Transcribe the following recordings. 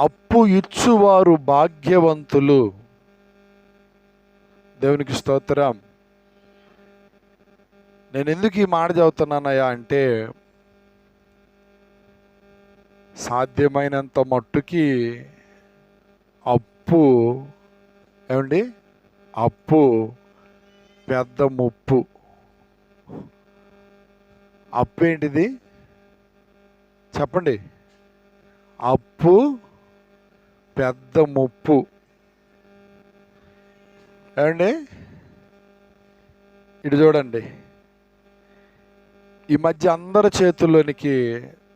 అప్పు ఇచ్చువారు భాగ్యవంతులు. దేవునికి స్తోత్రం. నేను ఎందుకు ఈ మాట చదువుతున్నానయ్యా అంటే, సాధ్యమైనంత మట్టుకి అప్పు ఏమండి, అప్పు పెద్ద ముప్పు. అప్పు ఏంటిది చెప్పండి? అప్పు పెద్ద ముప్పు. ఏమండి, ఇటు చూడండి. ఈ మధ్య అందరి చేతుల్లోనికి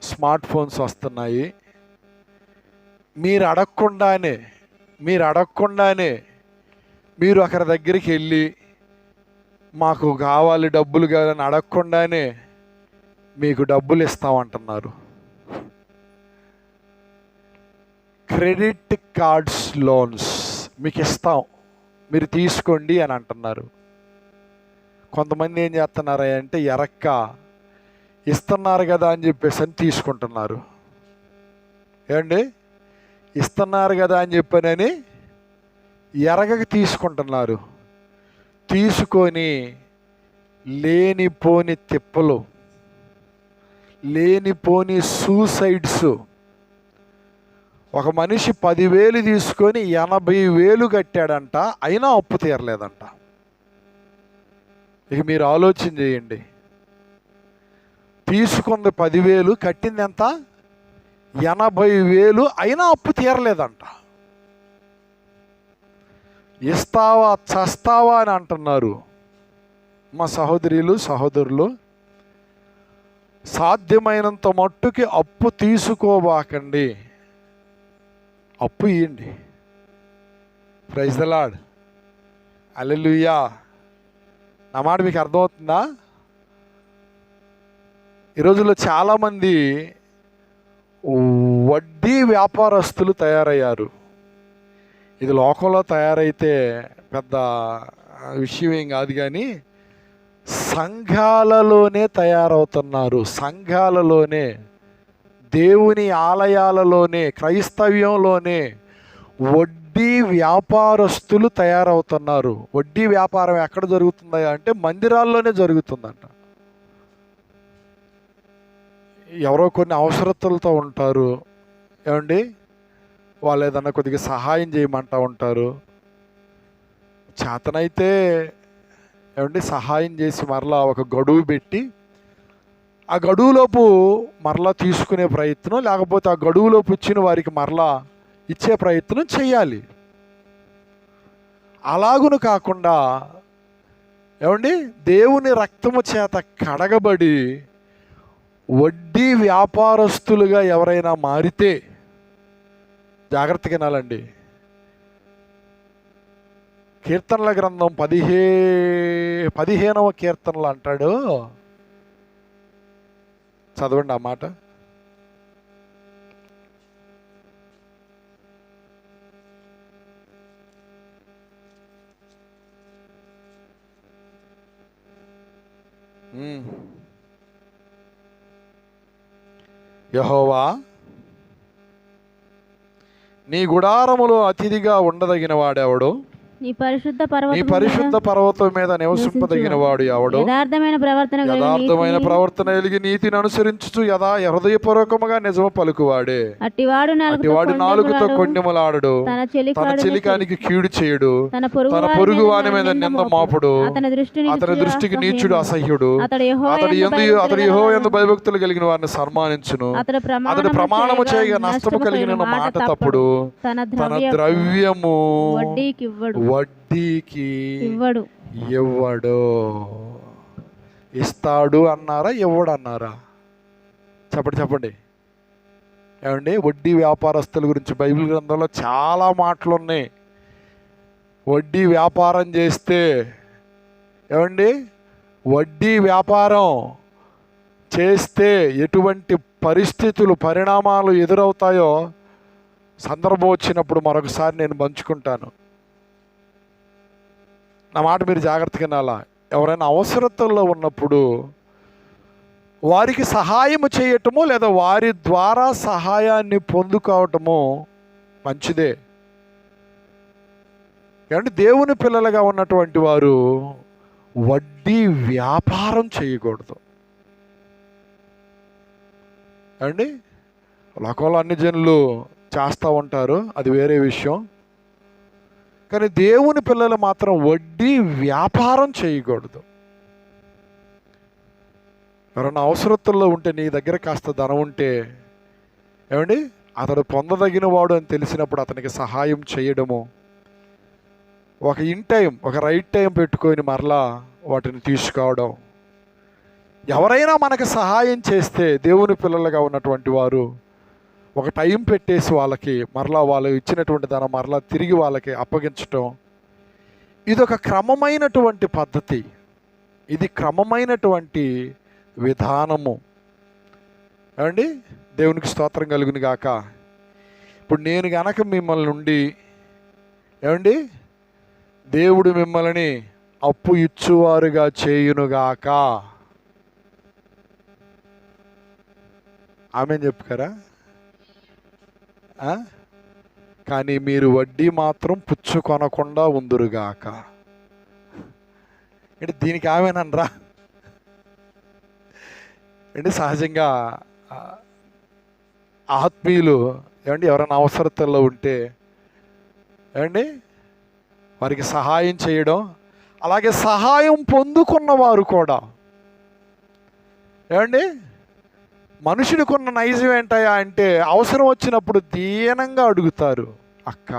స్మార్ట్ ఫోన్స్ వస్తున్నాయి. మీరు అడగకుండానే మీరు ఒకరి దగ్గరికి వెళ్ళి మాకు కావాలి, డబ్బులు కావాలని అడగకుండానే మీకు డబ్బులు ఇస్తామంటున్నారు. క్రెడిట్ కార్డ్స్, లోన్స్ మీకు ఇస్తాం, మీరు తీసుకోండి అని అంటున్నారు. కొంతమంది ఏం చేస్తున్నారు అంటే, ఎరక్క ఇస్తున్నారు కదా అని చెప్పేసి అని తీసుకుంటున్నారు. ఏమండి, ఇస్తున్నారు కదా అని చెప్పానని ఎరగక తీసుకుంటున్నారు. తీసుకొని లేనిపోని తిప్పలు, లేనిపోని సూసైడ్స్. ఒక మనిషి 10,000 తీసుకొని 80,000 కట్టాడంట, అయినా అప్పు తీరలేదంట. ఇక మీరు ఆలోచన చేయండి. తీసుకుంది 10,000, కట్టింది ఎంత? 80,000, అయినా అప్పు తీరలేదంట. ఇస్తావా చస్తావా అని అంటున్నారు. మా సహోదరులు సాధ్యమైనంత మట్టుకి అప్పు తీసుకోబాకండి, అప్పు ఇవ్వండి. ప్రైజ్ ద లార్డ్, హల్లెలూయా. నా మాట మీకు అర్థమవుతుందా? ఈ రోజుల్లో చాలామంది వడ్డీ వ్యాపారస్తులు తయారయ్యారు. ఇది లోకంలో తయారైతే పెద్ద విషయం ఏం కాదు, కానీ సంఘాలలోనే తయారవుతున్నారు. సంఘాలలోనే, దేవుని ఆలయాలలోనే, క్రైస్తవ్యంలోనే వడ్డీ వ్యాపారస్తులు తయారవుతున్నారు. వడ్డీ వ్యాపారం ఎక్కడ జరుగుతుందా అంటే మందిరాల్లోనే జరుగుతుందంట. ఎవరో కొన్ని అవసరతలతో ఉంటారు, ఏమండి, వాళ్ళు ఏదన్నా కొద్దిగా సహాయం చేయమంటూ ఉంటారు. చేతనైతే ఏమండి సహాయం చేసి మరలా ఒక గడువు పెట్టి, ఆ గడువులోపు మరలా తీసుకునే ప్రయత్నం, లేకపోతే ఆ గడువులోపు ఇచ్చిన వారికి మరలా ఇచ్చే ప్రయత్నం చేయాలి. అలాగును కాకుండా ఏమండి, దేవుని రక్తము చేత కడగబడి వడ్డీ వ్యాపారస్తులుగా ఎవరైనా మారితే జాగ్రత్తగా వినాలండి. కీర్తనల గ్రంథం 15వ కీర్తనలు అంటాడు, చదవండి ఆ మాట. యెహోవా, నీ గుడారములో అతిథిగా ఉండదగిన వాడెవడు? నీ పరిశుద్ధ పర్వతం మీద నివసింపదగిన వాడు ఎవడు? యథార్థమైన ప్రవర్తన కలిగి నీతిని అనుసరించుచు హృదయపూర్వకముగా నిజము పలుకువాడే. అట్టివాడు నాలుగుతో కొండెములాడడు, తన చెలికానికి కీడు చేయుడు, తన పొరుగు వాని మీద నింద మాపుడు, అతని దృష్టికి నీచుడు అసహ్యుడు. అతడు యెహోవా యందు భయభక్తులు కలిగిన వారిని సన్మానించును. అతడు ప్రమాణము చేయగా నష్టము కలిగిన మాట తప్పుడు. తన ద్రవ్యము వడ్డీకి ఇవ్వడు. ఇస్తాడు అన్నారా, ఇవ్వడు అన్నారా? చెప్పండి. ఏమండి, వడ్డీ వ్యాపారస్తుల గురించి బైబిల్ గ్రంథంలో చాలా మాటలు ఉన్నాయి. వడ్డీ వ్యాపారం చేస్తే ఏమండి, వడ్డీ వ్యాపారం చేస్తే ఎటువంటి పరిస్థితులు, పరిణామాలు ఎదురవుతాయో సందర్భం వచ్చినప్పుడు మరొకసారి నేను పంచుకుంటాను. నా మాట మీరు జాగ్రత్తగా వినాలా. ఎవరైనా అవసరతల్లో ఉన్నప్పుడు వారికి సహాయం చేయటము లేదా వారి ద్వారా సహాయాన్ని పొందుకోవటము మంచిదే. ఏమంటే దేవుని పిల్లలుగా ఉన్నటువంటి వారు వడ్డీ వ్యాపారం చేయకూడదు అండి. లోకంలో అన్ని జనులు చేస్తూ ఉంటారు, అది వేరే విషయం. కానీ దేవుని పిల్లలు మాత్రం వడ్డీ వ్యాపారం చేయకూడదు. ఎవరైనా అవసరతుల్లో ఉంటే, నీ దగ్గర కాస్త ధనం ఉంటే ఏమండి, అతడు పొందదగిన వాడు అని తెలిసినప్పుడు అతనికి సహాయం చేయడము, ఒక ఇన్ టైం, ఒక రైట్ టైం పెట్టుకొని మరలా వాటిని తీసుకోవడం. ఎవరైనా మనకు సహాయం చేస్తే దేవుని పిల్లలుగా ఉన్నటువంటి వారు ఒక టైం పెట్టేసి వాళ్ళకి మరలా వాళ్ళు ఇచ్చినటువంటి ధనం మరలా తిరిగి వాళ్ళకి అప్పగించటం, ఇది ఒక క్రమమైనటువంటి పద్ధతి, ఇది క్రమమైనటువంటి విధానము ఏమండి. దేవునికి స్తోత్రం కలుగును గాక. ఇప్పుడు నేను గనక మిమ్మల్ని నుండి ఏమండి, దేవుడు మిమ్మల్ని అప్పు ఇచ్చువారుగా చేయునుగాక, ఆమెన్ చెప్పుకారా? కానీ మీరు వడ్డీ మాత్రం పుచ్చుకొనకుండా ఉందురుగాక. అంటే దీనికి ఆమెనరా అంటే సహజంగా ఆత్మీయులు ఏమండి ఎవరైనా అవసరతల్లో ఉంటే ఏమండి వారికి సహాయం చేయడం, అలాగే సహాయం పొందుకున్నవారు కూడా ఏమండి, మనుషుడికి ఉన్న నైజం ఏంటయా అంటే అవసరం వచ్చినప్పుడు దీనంగా అడుగుతారు. అక్క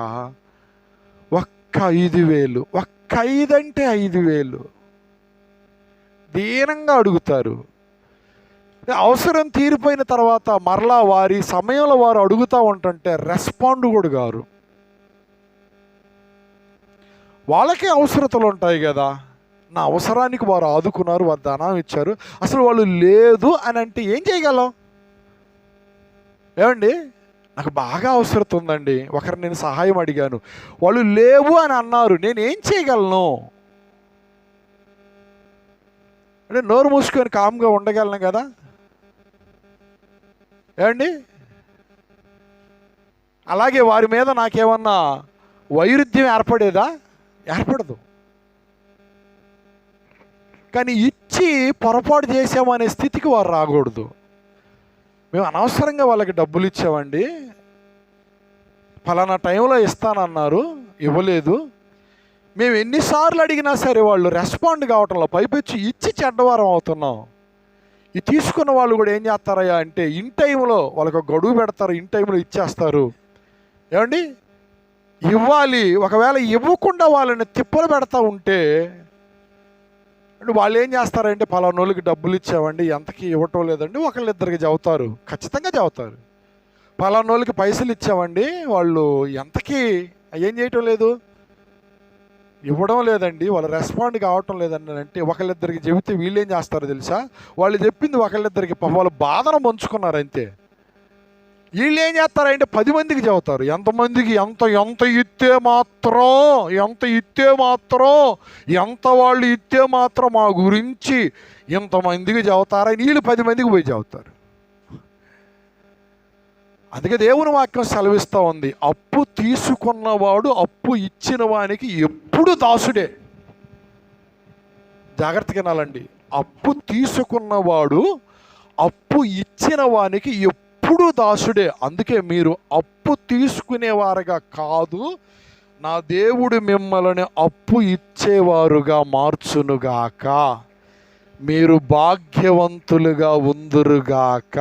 ఒక్క 5,000, ఒక్క 5 అంటే 5,000 దీనంగా అడుగుతారు. అవసరం తీరిపోయిన తర్వాత మరలా వారి సమయంలో వారు అడుగుతూ ఉంటుంటే రెస్పాండ్ కూడా గారు. వాళ్ళకే అవసరతలు ఉంటాయి కదా, నా అవసరానికి వారు ఆదుకున్నారు, వారు ధనం ఇచ్చారు. అసలు వాళ్ళు లేదు అని అంటే ఏం చేయగలం? ఏమండి, నాకు బాగా అవసరం ఉందండి, ఒకరు నేను సహాయం అడిగాను, వాళ్ళు లేవు అని అన్నారు, నేను ఏం చేయగలను? అంటే నోరు మూసుకొని కామ్గా ఉండగలను కదా ఏమండి. అలాగే వారి మీద నాకేమన్నా వైరుధ్యం ఏర్పడేదా? ఏర్పడదు. కానీ ఇచ్చి పొరపాటు చేసామనే స్థితికి వారు రాకూడదు. మేము అనవసరంగా వాళ్ళకి డబ్బులు ఇచ్చామండి, ఫలానా టైంలో ఇస్తానన్నారు, ఇవ్వలేదు. మేము ఎన్నిసార్లు అడిగినా సరే వాళ్ళు రెస్పాండ్ కావటంలో, పైపెచ్చి ఇచ్చి చెడ్డవారం అవుతున్నాం. ఈ తీసుకున్న వాళ్ళు కూడా ఏం చేస్తారయ్యా అంటే ఇన్ టైంలో వాళ్ళకి ఒక గడువు పెడతారు, ఇన్ టైంలో ఇచ్చేస్తారు. ఏమండి, ఇవ్వాలి, ఒకవేళ ఇవ్వకుండా వాళ్ళని తిప్పలు పెడతా ఉంటే అంటే వాళ్ళు ఏం చేస్తారంటే పలానోళ్ళకి డబ్బులు ఇచ్చామండి, ఎంతకి ఇవ్వటం లేదండి, ఒకళ్ళిద్దరికి చెబుతారు, ఖచ్చితంగా చెబుతారు. పలానోళ్ళకి పైసలు ఇచ్చామండి, వాళ్ళు ఎంతకి ఏం చేయటం లేదు, ఇవ్వడం లేదండి, వాళ్ళు రెస్పాండ్ కావటం లేదండి అంటే ఒకళ్ళిద్దరికి చెబితే వీళ్ళు ఏం చేస్తారో తెలుసా? వాళ్ళు చెప్పింది ఒకళ్ళిద్దరికి వాళ్ళు బాధను పంచుకున్నారు అంతే. వీళ్ళు ఏం చేస్తారంటే 10 మందికి చెబుతారు. ఎంతమందికి ఎంత ఇస్తే మాత్రం ఎంత వాళ్ళు ఇస్తే మాత్రం మా గురించి ఇంతమందికి చెబుతారని వీళ్ళు 10 మందికి పోయి చెబుతారు. అందుకే దేవుని వాక్యం సెలవిస్తూ ఉంది, అప్పు తీసుకున్నవాడు అప్పు ఇచ్చిన వానికి ఎప్పుడు దాసుడే. జాగ్రత్తగా వినాలండి. అప్పు తీసుకున్నవాడు అప్పు ఇచ్చిన వానికి ఎప్పుడు దాసుడే. అందుకే మీరు అప్పు తీసుకునేవారుగా కాదు, నా దేవుడు మిమ్మల్ని అప్పు ఇచ్చేవారుగా మార్చునుగాక, మీరు భాగ్యవంతులుగా ఉందురుగాక.